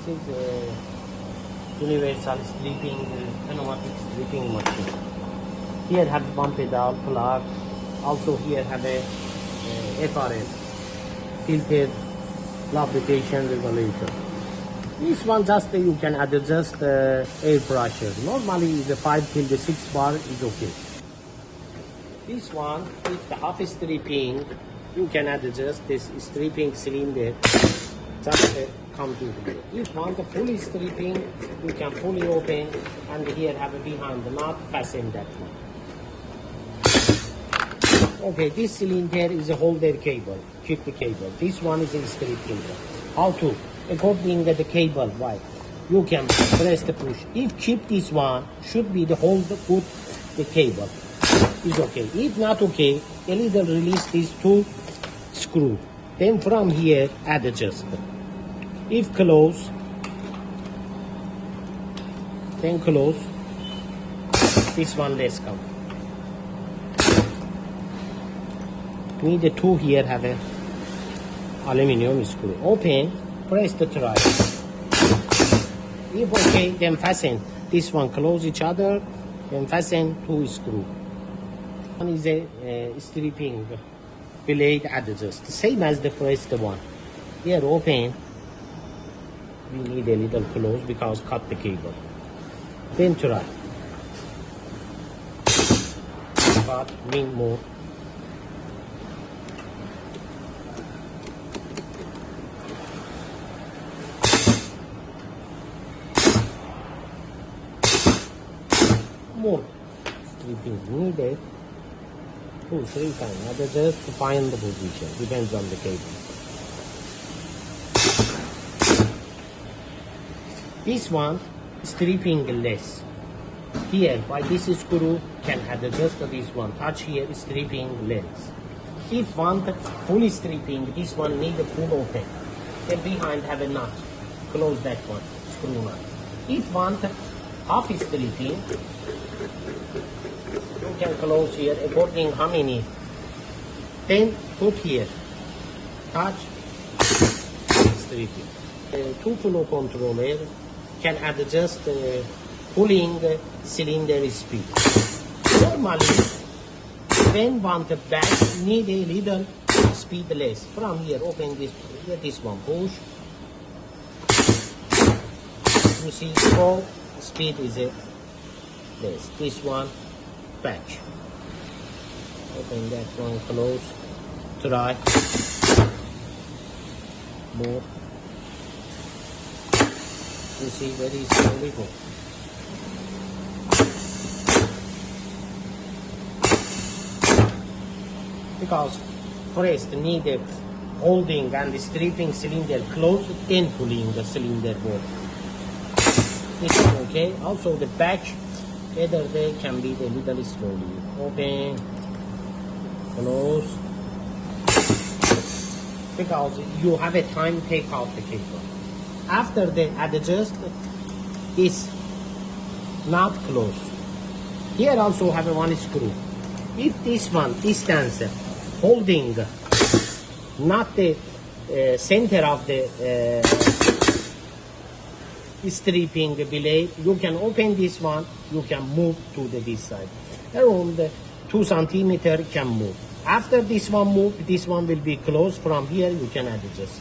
This is a universal sleeping pneumatic sleeping machine. Here have one pedal plug. Also here have a FRL filter lubrication regulation. This one just you can adjust air pressure. Normally is a 5 till the 6 bar is okay. This one is the half stripping. You can adjust this stripping cylinder. Just come to here. If you want a fully stripping, you can fully open and here have a behind the nut, fasten that one. Okay, this cylinder is a holder cable. Keep the cable. This one is a stripping. How to? According to the cable, right? You can press the push. If keep this one, should be the hold put the cable. Is okay. If not okay, a little release these two screw. Then from here adjust. If close, then close. This one less come. Need the two here have a aluminium screw. Open, press the try. If okay, then fasten. This one close each other, then fasten two screw. One is a stripping blade adjust, same as the first one. Here open. We need a little close because cut the cable. Then try. Cut, wing more. More stripping needed. 2, 3 times. Adjust to find the position. Depends on the cable. This one stripping less. Here by this screw can adjust this one. Touch here stripping less. If want fully stripping, this one need a full open. Then behind have a nut. Close that one. Screw nut. If want half stripping, you can close here according how many. Then put here. Touch stripping. Two flow controller can adjust pulling cylinder speed. Normally, when want the back need a little speed less. From here, open this one, push. You see, full speed is less. This one, patch. Open that one, close. Try. More. You see very slowly go. Because first need a holding and the stripping cylinder close, then pulling the cylinder board. This one okay. Also the back either they can be a little slowly. Open, close. Because you have a time take out the cable. After they adjust is not close. Here also have a one screw. If this one distance holding not the center of the stripping blade, you can open this one, you can move to this side. Around 2 centimeters can move. After this one move, this one will be closed. From here you can adjust.